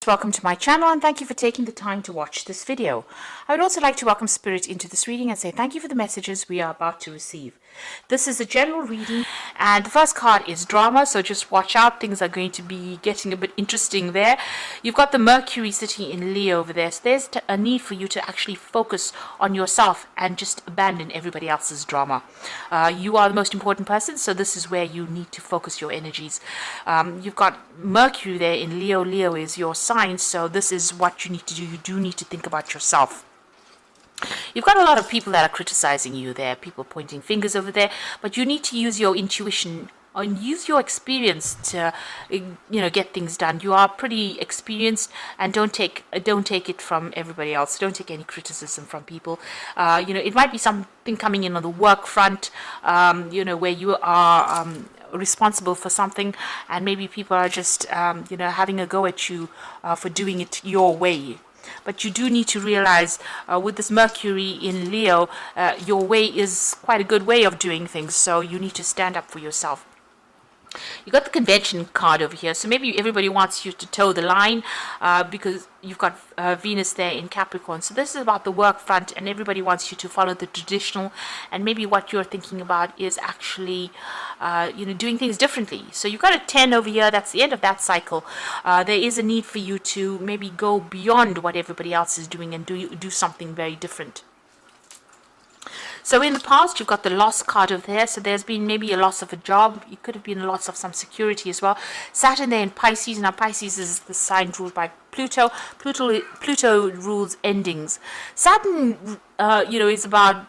Welcome to my channel and thank you for taking the time to watch this video. I would also like to welcome Spirit into this reading and say thank you for the messages we are about to receive. This is a general reading and the first card is drama, so just watch out. Things are going to be getting a bit interesting there. You've got the Mercury sitting in Leo over there, so there's a need for you to actually focus on yourself and just abandon everybody else's drama. You are the most important person, so this is where you need to focus your energies. You've got Mercury there in Leo. Leo is your sign, so this is what you need to do. You do need to think about yourself. You've got a lot of people that are criticizing you there, people pointing fingers over there, but you need to use your intuition and use your experience to get things done. You are pretty experienced, and don't take it from everybody else. Don't take any criticism from people. It might be something coming in on the work front, where you are responsible for something, and maybe people are just having a go at you for doing it your way. But you do need to realize with this Mercury in Leo, your way is quite a good way of doing things, so you need to stand up for yourself. You got the Convention card over here, so maybe everybody wants you to toe the line because you've got Venus there in Capricorn. So this is about the work front, and everybody wants you to follow the traditional, and maybe what you're thinking about is actually doing things differently. So you've got a 10 over here. That's the end of that cycle. There is a need for you to maybe go beyond what everybody else is doing and do something very different. So in the past, you've got the loss card over there. So there's been maybe a loss of a job. It could have been a loss of some security as well. Saturn there in Pisces. Now Pisces is the sign ruled by Pluto. Pluto rules endings. Saturn, is about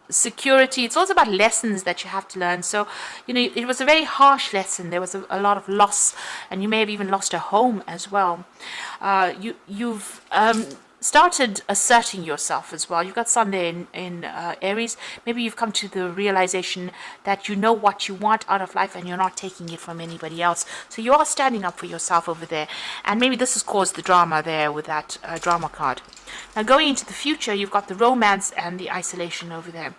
security. It's also about lessons that you have to learn. So it was a very harsh lesson. There was a lot of loss, and you may have even lost a home as well. You've started asserting yourself as well. You've got Sun there in Aries. Maybe you've come to the realization that you know what you want out of life and you're not taking it from anybody else. So you are standing up for yourself over there, and maybe this has caused the drama there with that drama card. Now going into the future, you've got the romance and the isolation over there.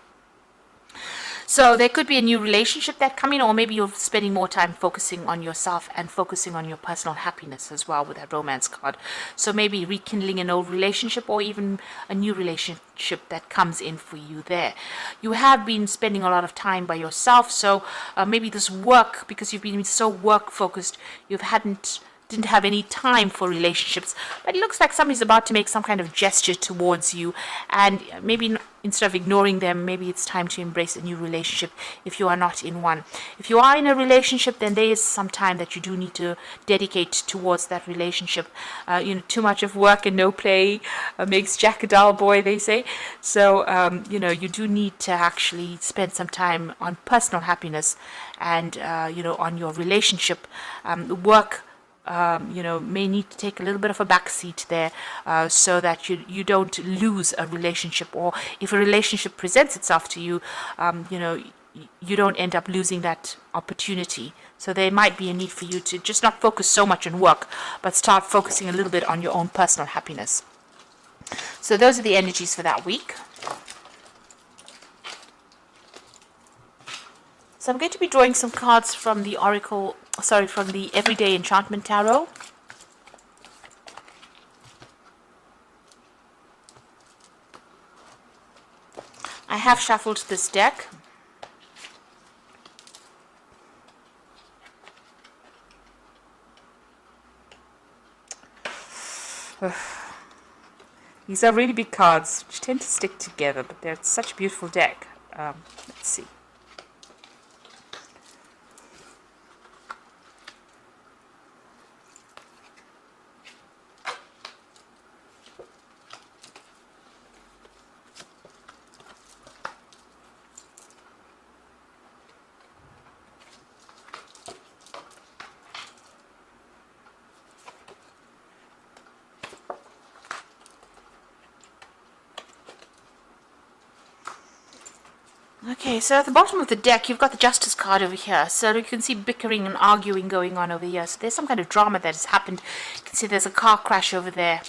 So there could be a new relationship that come in, or maybe you're spending more time focusing on yourself and focusing on your personal happiness as well with that romance card. So maybe rekindling an old relationship, or even a new relationship that comes in for you there. You have been spending a lot of time by yourself, so maybe this work, because you've been so work focused, didn't have any time for relationships. But it looks like somebody's about to make some kind of gesture towards you, and maybe instead of ignoring them, maybe it's time to embrace a new relationship if you are not in one. If you are in a relationship, then there is some time that you do need to dedicate towards that relationship. Too much of work and no play makes Jack a dull boy, they say. So you do need to actually spend some time on personal happiness and on your relationship. Work may need to take a little bit of a back seat there, so that you don't lose a relationship, or if a relationship presents itself to you, you don't end up losing that opportunity. So there might be a need for you to just not focus so much on work, but start focusing a little bit on your own personal happiness. So those are the energies for that week. So I'm going to be drawing some cards from the from the Everyday Enchantment Tarot. I have shuffled this deck. These are really big cards, which tend to stick together, but they're such a beautiful deck. Let's see. Okay, so at the bottom of the deck, you've got the Justice card over here. So you can see bickering and arguing going on over here. So there's some kind of drama that has happened. You can see there's a car crash over there.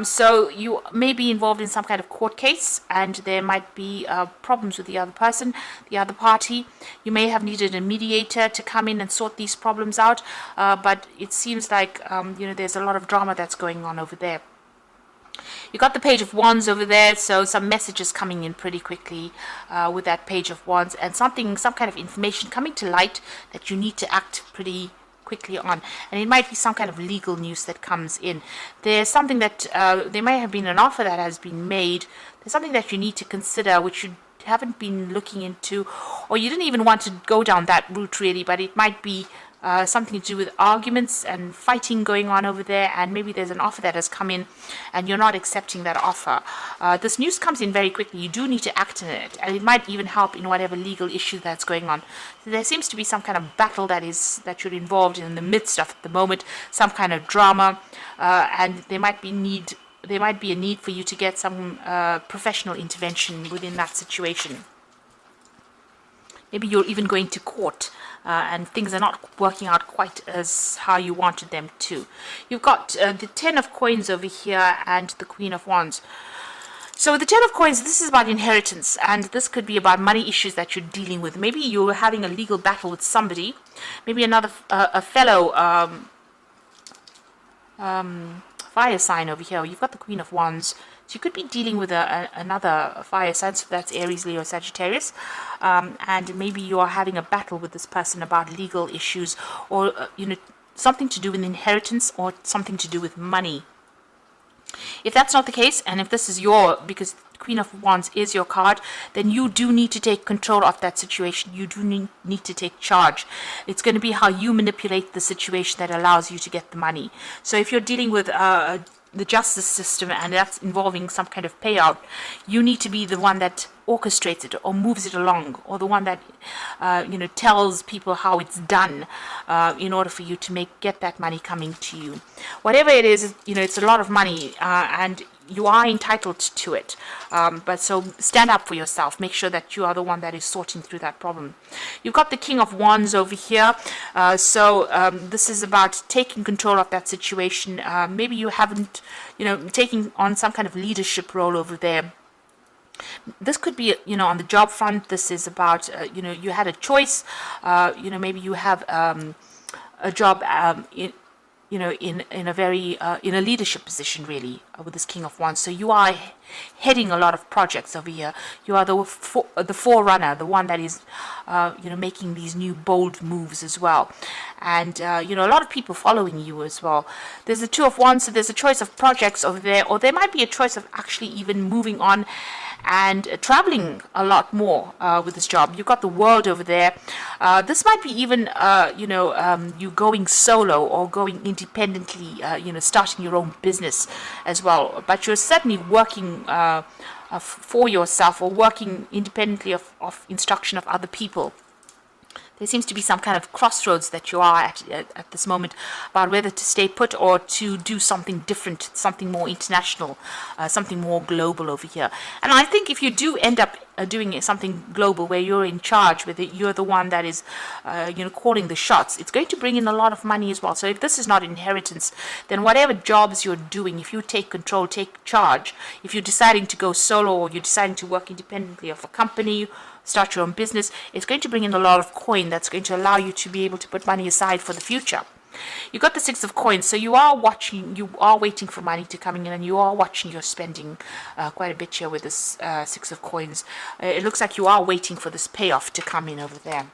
So you may be involved in some kind of court case, and there might be problems with the other person, the other party. You may have needed a mediator to come in and sort these problems out, but it seems like there's a lot of drama that's going on over there. You got the Page of Wands over there, so some messages coming in pretty quickly with that Page of Wands, and some kind of information coming to light that you need to act pretty quickly on. And it might be some kind of legal news that comes in. There's something that there may have been an offer that has been made. There's something that you need to consider which you haven't been looking into, or you didn't even want to go down that route really, but it might be something to do with arguments and fighting going on over there, and maybe there's an offer that has come in and you're not accepting that offer. This news comes in very quickly. You do need to act on it, and it might even help in whatever legal issue that's going on. So there seems to be some kind of battle that you're involved in the midst of at the moment, some kind of drama, and there might be a need for you to get some professional intervention within that situation. Maybe you're even going to court and things are not working out quite as how you wanted them to. You've got the Ten of Coins over here and the Queen of Wands. So with the Ten of Coins, this is about inheritance, and this could be about money issues that you're dealing with. Maybe you're having a legal battle with somebody, maybe another a fellow fire sign over here. You've got the Queen of Wands. So you could be dealing with another fire sign, so that's Aries, Leo, Sagittarius, and maybe you are having a battle with this person about legal issues, or something to do with inheritance, or something to do with money. If that's not the case, and if this is because Queen of Wands is your card, then you do need to take control of that situation. You do need to take charge. It's going to be how you manipulate the situation that allows you to get the money. So if you're dealing with the justice system, and that's involving some kind of payout, you need to be the one that orchestrates it or moves it along, or the one that tells people how it's done in order for you to get that money coming to you. Whatever it is, it's a lot of money, and you are entitled to it, but so stand up for yourself. Make sure that you are the one that is sorting through that problem. You've got the King of Wands over here, so this is about taking control of that situation. Maybe you haven't taking on some kind of leadership role over there. This could be on the job front. This is about you had a choice. Maybe you have a job in a very in a leadership position really with this King of Wands. So you are heading a lot of projects over here. You are the forerunner, the one that is making these new bold moves as well, and a lot of people following you as well. There's the Two of Wands, so there's a choice of projects over there, or there might be a choice of actually even moving on and traveling a lot more with this job. You've got the World over there. This might be even you going solo or going independently, starting your own business as well, but you're certainly working for yourself, or working independently of instruction of other people. There seems to be some kind of crossroads that you are at this moment about whether to stay put or to do something different, something more international, something more global over here. And I think if you do end up doing something global where you're in charge, where you're the one that is calling the shots, it's going to bring in a lot of money as well. So if this is not inheritance, then whatever jobs you're doing, if you take control, take charge, if you're deciding to go solo, or you're deciding to work independently of a company, start your own business, it's going to bring in a lot of coin that's going to allow you to be able to put money aside for the future. You got the Six of Coins, so you are waiting for money to come in, and you are watching your spending quite a bit here with this Six of Coins. It looks like you are waiting for this payoff to come in over there.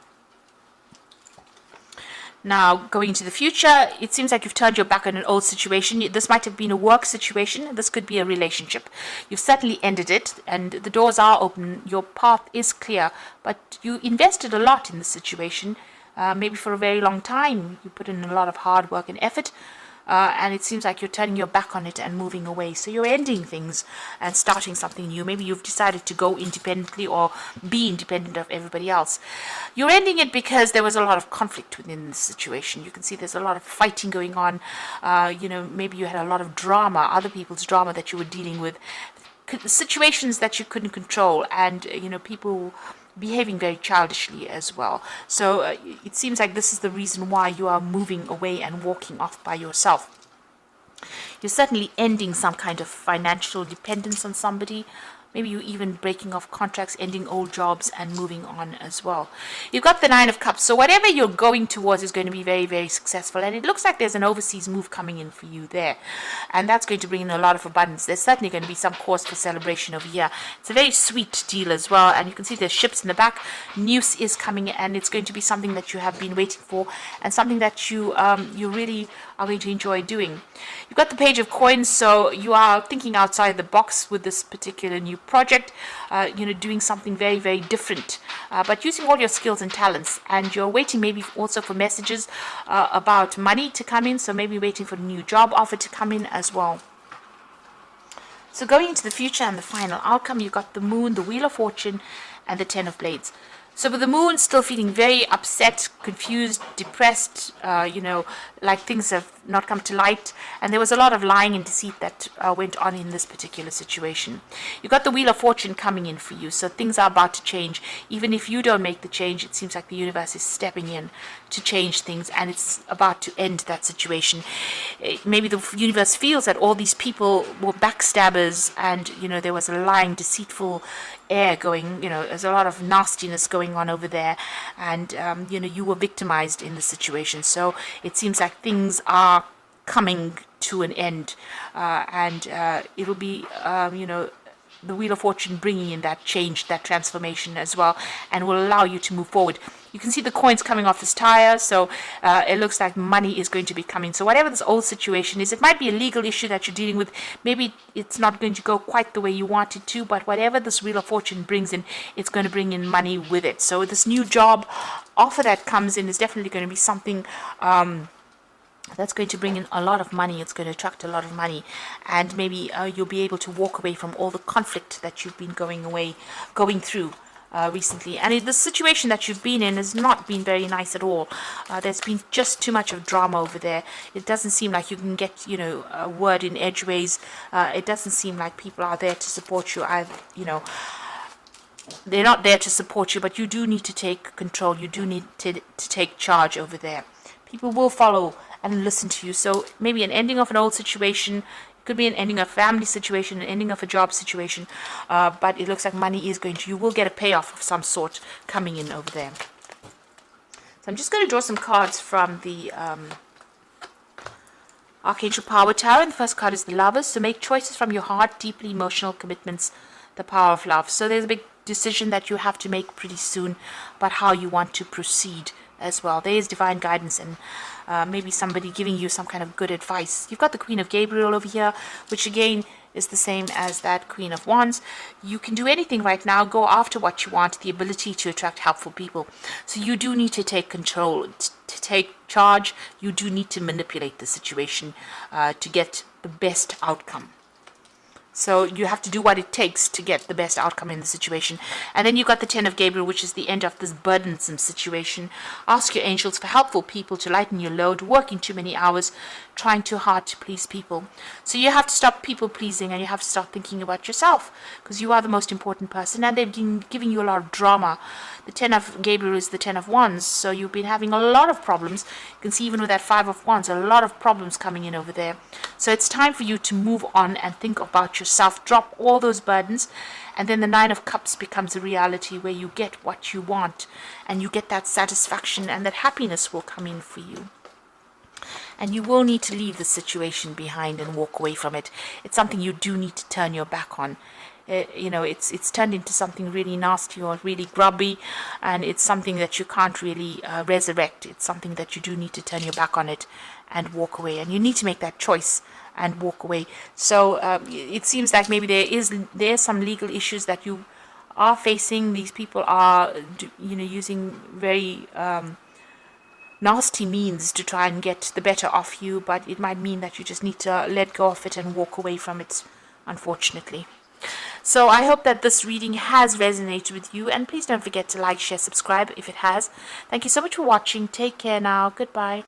Now, going into the future, it seems like you've turned your back on an old situation. This might have been a work situation. This could be a relationship. You've certainly ended it, and the doors are open. Your path is clear, but you invested a lot in this situation, maybe for a very long time. You put in a lot of hard work and effort, and it seems like you're turning your back on it and moving away. So you're ending things and starting something new. Maybe you've decided to go independently or be independent of everybody else. You're ending it because there was a lot of conflict within the situation. You can see there's a lot of fighting going on. Maybe you had a lot of drama, other people's drama that you were dealing with, situations that you couldn't control, and people behaving very childishly as well. So it seems like this is the reason why you are moving away and walking off by yourself. You're certainly ending some kind of financial dependence on somebody. Maybe you're even breaking off contracts, ending old jobs, and moving on as well. You've got the Nine of Cups. So whatever you're going towards is going to be very, very successful. And it looks like there's an overseas move coming in for you there. And that's going to bring in a lot of abundance. There's certainly going to be some cause for celebration over here. It's a very sweet deal as well. And you can see there's ships in the back. News is coming, and it's going to be something that you have been waiting for, and something that you really are going to enjoy doing. You've got the Page of Coins, so you are thinking outside the box with this particular new project, doing something very, very different, but using all your skills and talents. And you're waiting maybe also for messages about money to come in, so maybe waiting for a new job offer to come in as well. So going into the future and the final outcome, you've got the Moon, the Wheel of Fortune, and the Ten of Blades. So with the Moon still feeling very upset, confused, depressed, like things have not come to light. And there was a lot of lying and deceit that went on in this particular situation. You've got the Wheel of Fortune coming in for you. So things are about to change. Even if you don't make the change, it seems like the universe is stepping in to change things. And it's about to end that situation. Maybe the universe feels that all these people were backstabbers, and, there was a lying, deceitful air going, there's a lot of nastiness going on over there, and you were victimized in the situation. So it seems like things are coming to an end, and it'll be the Wheel of Fortune bringing in that change, that transformation as well, and will allow you to move forward. You can see the coins coming off this tire, so it looks like money is going to be coming. So whatever this old situation is, it might be a legal issue that you're dealing with. Maybe it's not going to go quite the way you want it to, but whatever this Wheel of Fortune brings in, it's going to bring in money with it. So this new job offer that comes in is definitely going to be something that's going to bring in a lot of money. It's going to attract a lot of money, and maybe you'll be able to walk away from all the conflict that you've been going through recently. And the situation that you've been in has not been very nice at all. There's been just too much of drama over there. It doesn't seem like you can get a word in edgeways. It doesn't seem like people are there to support you. They're not there to support you, but you do need to take control. You do need to take charge over there. People will follow and listen to you. So maybe an ending of an old situation, it could be an ending of a family situation, an ending of a job situation, but it looks like money is you will get a payoff of some sort coming in over there. So I'm just going to draw some cards from the Archangel Power Tower, and the first card is the Lovers. So make choices from your heart, deeply emotional commitments, the power of love. So there's a big decision that you have to make pretty soon about how you want to proceed as well. There is divine guidance, and maybe somebody giving you some kind of good advice. You've got the Queen of Gabriel over here, which again is the same as that Queen of Wands. You can do anything right now. Go after what you want, the ability to attract helpful people. So you do need to take control, to take charge. You do need to manipulate the situation to get the best outcome. So you have to do what it takes to get the best outcome in the situation. And then you've got the Ten of Gabriel, which is the end of this burdensome situation. Ask your angels for helpful people to lighten your load, working too many hours, trying too hard to please people. So you have to stop people pleasing, and you have to start thinking about yourself, because you are the most important person, and they've been giving you a lot of drama. The Ten of Gabriel is the Ten of Wands, so you've been having a lot of problems. You can see even with that Five of Wands, a lot of problems coming in over there. So it's time for you to move on and think about yourself, drop all those burdens, and then the Nine of Cups becomes a reality where you get what you want, and you get that satisfaction, and that happiness will come in for you. And you will need to leave the situation behind and walk away from it. It's something you do need to turn your back on. It's turned into something really nasty or really grubby, and it's something that you can't really resurrect. It's something that you do need to turn your back on it and walk away, and you need to make that choice and walk away. So it seems like maybe there are some legal issues that you are facing. These people are using very nasty means to try and get the better of you, but it might mean that you just need to let go of it and walk away from it, unfortunately. So I hope that this reading has resonated with you, and please don't forget to like, share, subscribe if it has. Thank you so much for watching. Take care now. Goodbye.